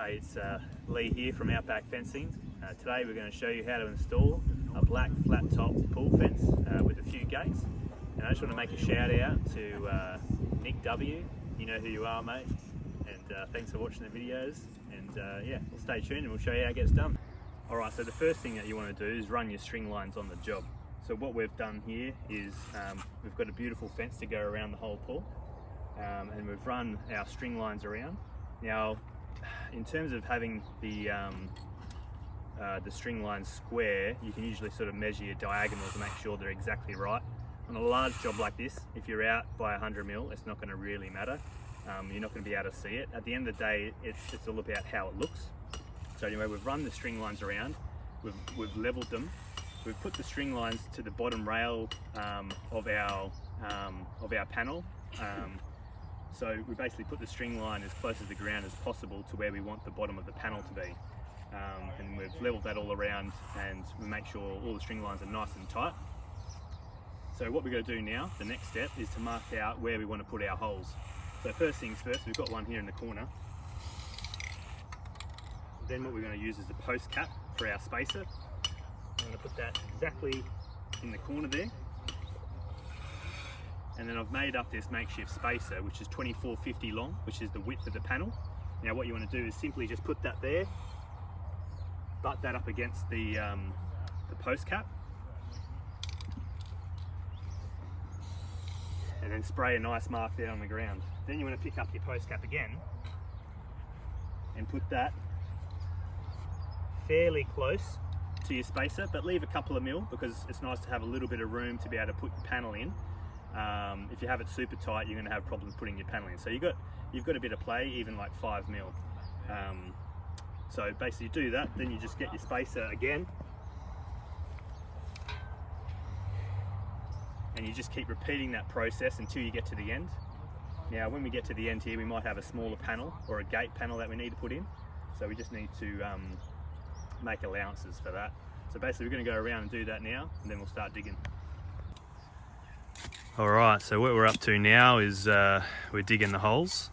Hey, it's Lee here from Outback Fencing. Today we're going to show you how to install a black flat top pool fence with a few gates. And I just want to make a shout out to Nick W. You know who you are, mate. And thanks for watching the videos. And yeah, we'll stay tuned and we'll show you how it gets done. Alright, so the first thing that you want to do is run your string lines on the job. So what we've done here is we've got a beautiful fence to go around the whole pool. And we've run our string lines around. Now, in terms of having the string lines square, you can usually sort of measure your diagonals to make sure they're exactly right. On a large job like this, if you're out by 100 mil, it's not going to really matter. You're not going to be able to see it. At the end of the day, it's all about how it looks. So anyway, we've run the string lines around, we've leveled them, we've put the string lines to the bottom rail of our panel. So we basically put the string line as close to the ground as possible to where we want the bottom of the panel to be. And we've leveled that all around, and we make sure all the string lines are nice and tight. So what we're going to do now, the next step, is to mark out where we want to put our holes. So first things first, we've got one here in the corner. Then what we're going to use is the post cap for our spacer. I'm going to put that exactly in the corner there. And then I've made up this makeshift spacer, which is 2450 long, which is the width of the panel. Now what you want to do is simply just put that there, butt that up against the post cap, and then spray a nice mark there on the ground. Then you want to pick up your post cap again and put that fairly close to your spacer, but leave a couple of mil because it's nice to have a little bit of room to be able to put your panel in. If you have it super tight, you're going to have problems putting your panel in. So you've got a bit of play, even like 5 mil. So basically you do that, then you just get your spacer again, and you just keep repeating that process until you get to the end. Now when we get to the end here, we might have a smaller panel or a gate panel that we need to put in, so we just need to make allowances for that. So basically we're going to go around and do that now, and then we'll start digging. Alright, so what we're up to now is we're digging the holes.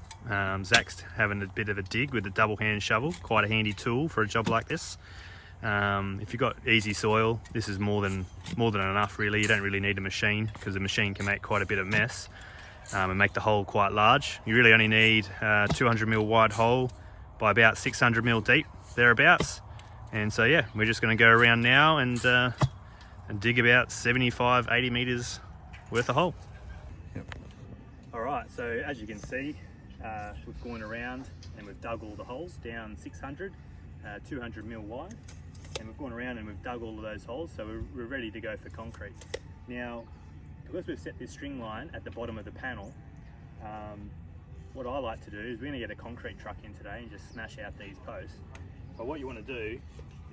Zach's having a bit of a dig with a double hand shovel, quite a handy tool for a job like this. If you've got easy soil, this is more than enough really. You don't really need a machine because the machine can make quite a bit of mess and make the hole quite large. You really only need a 200 mil wide hole by about 600 mil deep, thereabouts. And so yeah, we're just going to go around now and dig about 75-80 meters worth of hole. Yep. Alright, so as you can see, we've gone around and we've dug all the holes down 600, 200 mil wide, and we've gone around and we've dug all of those holes, so we're ready to go for concrete. Now, because we've set this string line at the bottom of the panel, what I like to do is we're going to get a concrete truck in today and just smash out these posts. But what you want to do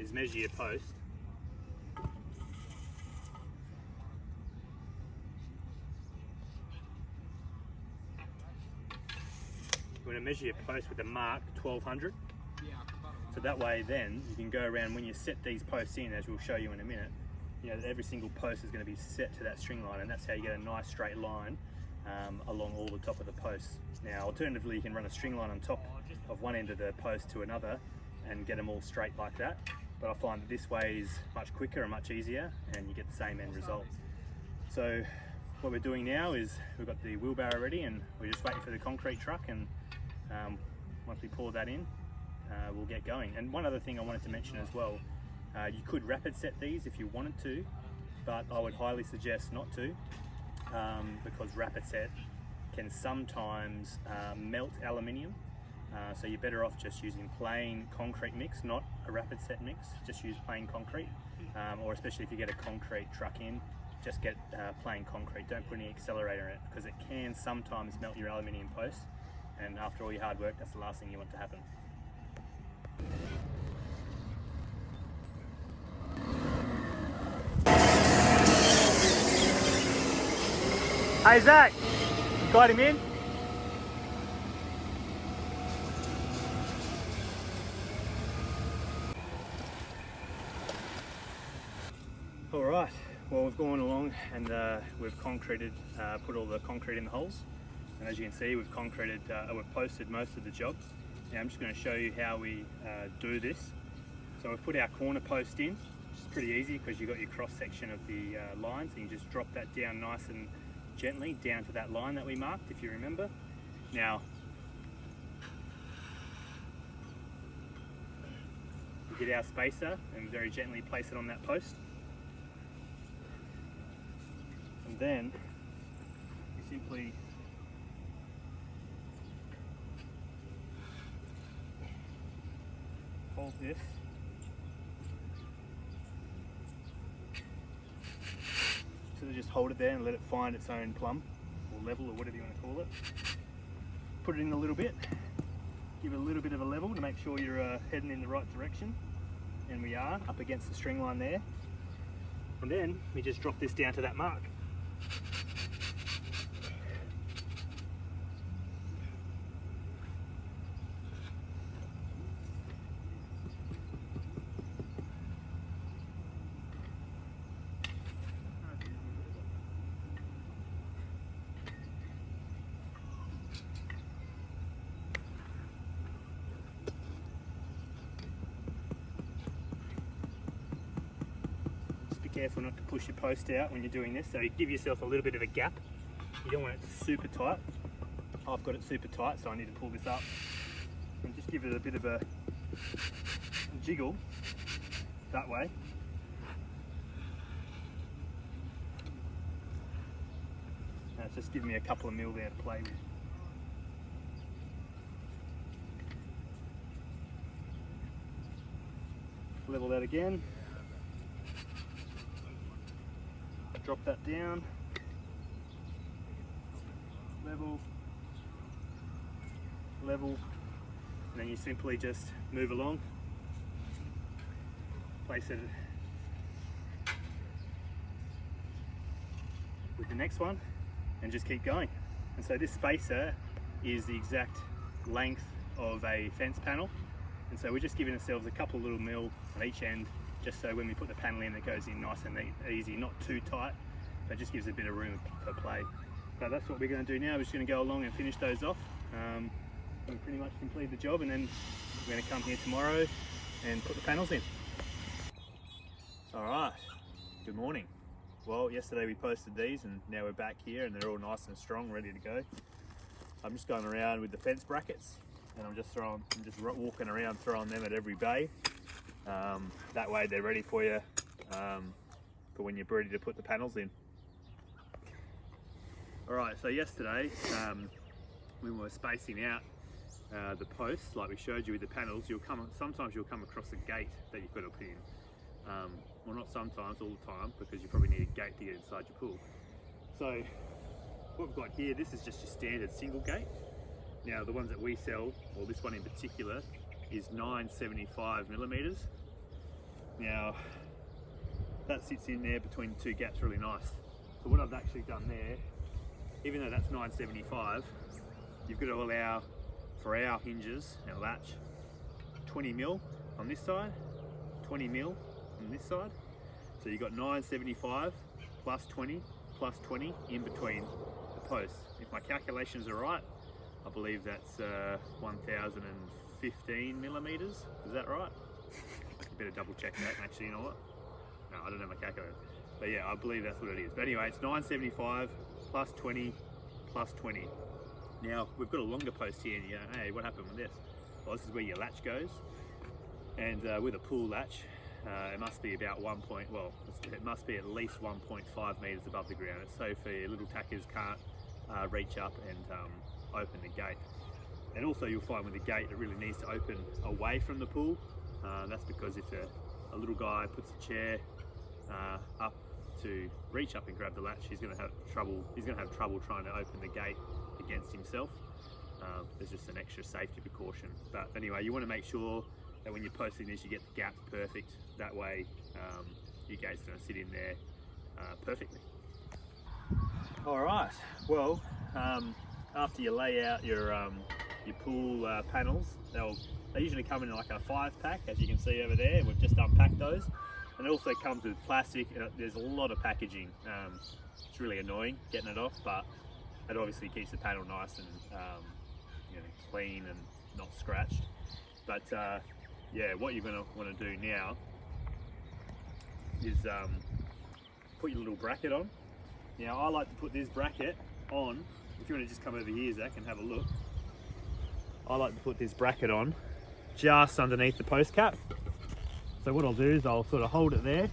is measure your post. You want to measure your post with a mark 1200. So that way then you can go around when you set these posts in, as we'll show you in a minute, you know, every single post is going to be set to that string line, and that's how you get a nice straight line along all the top of the posts. Now alternatively, you can run a string line on top of one end of the post to another and get them all straight like that, but I find that this way is much quicker and much easier, and you get the same end result. So what we're doing now is we've got the wheelbarrow ready and we're just waiting for the concrete truck, and once we pour that in, we'll get going. And one other thing I wanted to mention as well, you could rapid set these if you wanted to, but I would highly suggest not to, because rapid set can sometimes melt aluminium. So you're better off just using plain concrete mix, not a rapid set mix. Just use plain concrete, or especially if you get a concrete truck in, just get plain concrete. Don't put any accelerator in it, because it can sometimes melt your aluminium post, and after all your hard work, that's the last thing you want to happen. Hey Zach, you got him in? Alright, well we've gone along and we've concreted, put all the concrete in the holes. And as you can see, we've concreted, we've posted most of the job. Now I'm just going to show you how we do this. So we've put our corner post in, which is pretty easy because you've got your cross section of the lines, and you just drop that down nice and gently down to that line that we marked, if you remember. Now we get our spacer and very gently place it on that post, and then you simply hold this so just hold it there and let it find its own plumb or level or whatever you want to call it. Put it in a little bit, give it a little bit of a level to make sure you're heading in the right direction, and we are up against the string line there. And then we just drop this down to that mark. Careful not to push your post out when you're doing this, so you give yourself a little bit of a gap. You don't want it super tight. I've got it super tight, so I need to pull this up and just give it a bit of a jiggle that way. Now it's just giving me a couple of mil there to play with. Level that again. Drop that down, level, level, and then you simply just move along, place it with the next one, and just keep going. And so this spacer is the exact length of a fence panel, and so we're just giving ourselves a couple of little mil on each end, just so when we put the panel in, it goes in nice and easy, not too tight, but just gives a bit of room for play. So that's what we're going to do now. We're just going to go along and finish those off. We pretty much complete the job, and then we're going to come here tomorrow and put the panels in. All right, good morning. Well, yesterday we posted these, and now we're back here and they're all nice and strong, ready to go. I'm just going around with the fence brackets, and I'm just walking around throwing them at every bay. That way they're ready for you for when you're ready to put the panels in. Alright, so yesterday when we were spacing out the posts, like we showed you with the panels, sometimes you'll come across a gate that you've got to put in. Well, not sometimes, all the time, because you probably need a gate to get inside your pool. So what we've got here, this is just your standard single gate. Now the ones that we sell, or this one in particular, is 975 millimeters. Now that sits in there between two gaps really nice. So what I've actually done there, even though that's 975, you've got to allow for our hinges, our latch, 20 mil on this side, 20 mil on this side. So you've got 975 plus 20 plus 20 in between the posts. If my calculations are right, I believe that's 1015 millimeters. Is that right? I better double check that. Actually, you know what? No, I don't have my calculator. But yeah, I believe that's what it is. But anyway, it's 975 plus 20 plus 20. Now we've got a longer post here, and you go, hey, what happened with this? Well, this is where your latch goes, and with a pool latch, it must be about it must be at least 1.5 meters above the ground. It's so for your little tackers can't reach up and open the gate. And also you'll find with the gate it really needs to open away from the pool. That's because if a little guy puts a chair up to reach up and grab the latch, he's going to have trouble trying to open the gate against himself. There's just an extra safety precaution. But anyway, you want to make sure that when you're posting this, you get the gaps perfect. That way your gate's going to sit in there perfectly. All right, well, after you lay out your pool panels, they usually come in like a 5-pack, as you can see over there. We've just unpacked those, and it also comes with plastic. There's a lot of packaging. It's really annoying getting it off, but it obviously keeps the panel nice and clean and not scratched. But yeah, what you're going to want to do now is put your little bracket on. Now I like to put this bracket on, if you want to just come over here, Zach, and have a look. I like to put this bracket on just underneath the post cap. So what I'll do is I'll sort of hold it there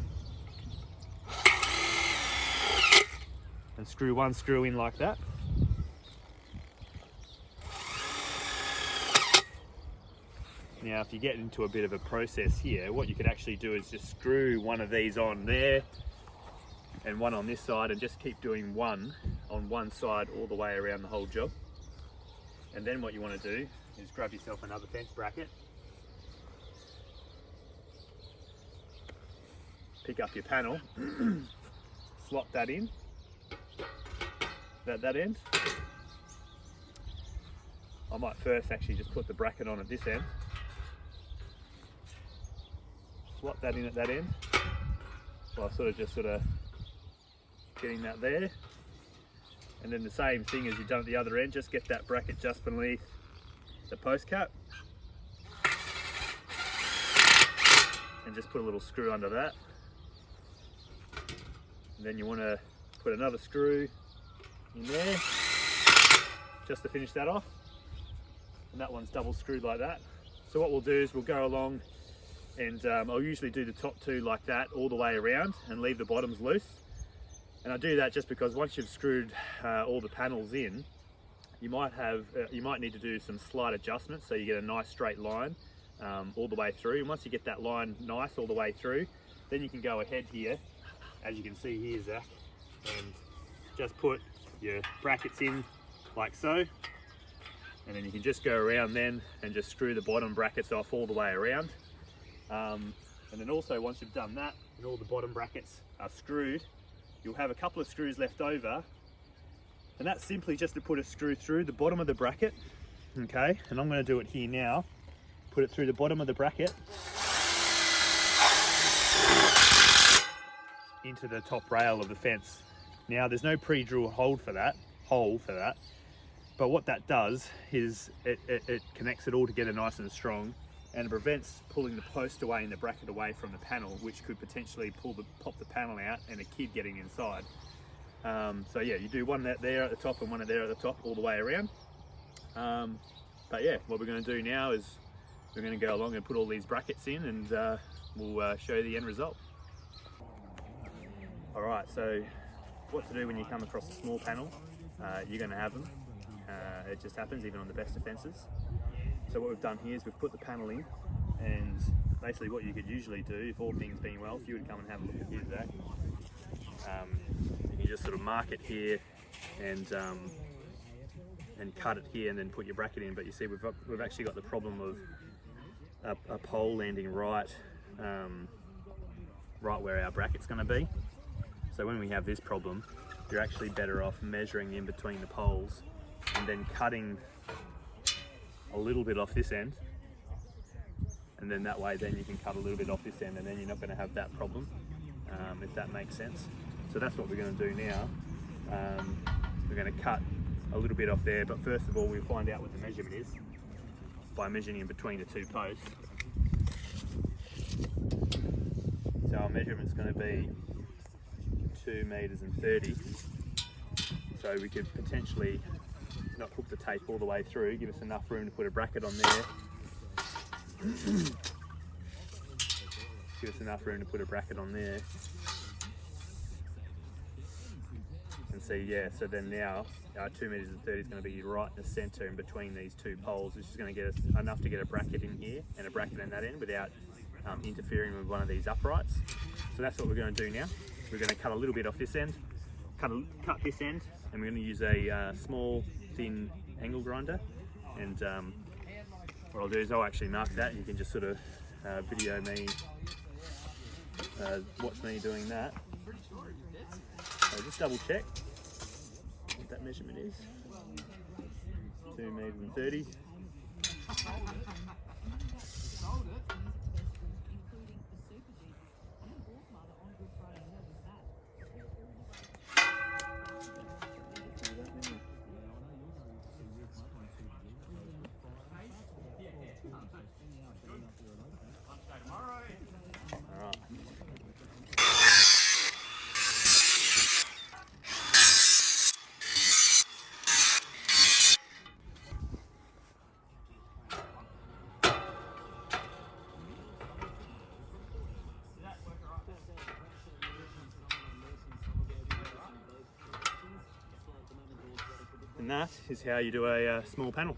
and screw one screw in like that. Now if you get into a bit of a process here, what you could actually do is just screw one of these on there and one on this side, and just keep doing one on one side all the way around the whole job. And then what you want to do is grab yourself another fence bracket, pick up your panel, slot that in at that end. I might first actually just put the bracket on at this end, slot that in at that end. So I sort of getting that there, and then the same thing as you've done at the other end, just get that bracket just beneath the post cap and just put a little screw under that. And then you want to put another screw in there just to finish that off, and that one's double screwed like that. So what we'll do is we'll go along and I'll usually do the top two like that all the way around and leave the bottoms loose. And I do that just because once you've screwed all the panels in, you might need to do some slight adjustments so you get a nice straight line all the way through. And once you get that line nice all the way through, then you can go ahead here, as you can see here, Zach, and just put your brackets in like so. And then you can just go around then and just screw the bottom brackets off all the way around. And then also once you've done that and all the bottom brackets are screwed, you'll have a couple of screws left over, and that's simply just to put a screw through the bottom of the bracket. Okay, and I'm going to do it here now. Put it through the bottom of the bracket into the top rail of the fence. Now there's no pre-drill hole for that, but what that does is it connects it all together nice and strong, and it prevents pulling the post away and the bracket away from the panel, which could potentially pop the panel out and a kid getting inside. So yeah, you do one there at the top and one there at the top all the way around. But yeah, what we're going to do now is we're going to go along and put all these brackets in, and we'll show you the end result. Alright, so what to do when you come across a small panel. You're going to have them. It just happens even on the best of fences. So what we've done here is we've put the panel in, and basically what you could usually do, if all things being well, if you would come and have a look at here, Zach, you can just sort of mark it here and cut it here and then put your bracket in. But you see we've actually got the problem of a pole landing right where our bracket's going to be. So when we have this problem, you're actually better off measuring in between the poles and then cutting a little bit off this end, and then that way then you can cut a little bit off this end, and then you're not going to have that problem, if that makes sense. So that's what we're going to do now. We're going to cut a little bit off there, but first of all we'll find out what the measurement is by measuring in between the two posts. So our measurement's going to be 2 meters and 30. So we could potentially not hook the tape all the way through, give us enough room to put a bracket on there. Give us enough room to put a bracket on there. And see, yeah, so then now our 2 meters and 30 is going to be right in the center in between these two poles, which is going to get us enough to get a bracket in here and a bracket in that end without interfering with one of these uprights. So that's what we're going to do now. We're going to cut a little bit off this end, cut this end, and we're going to use a small thin angle grinder. And what I'll do is I'll actually mark that, and you can just sort of video me, watch me doing that. So just double check what that measurement is. 2 meters and 30. And that is how you do a small panel.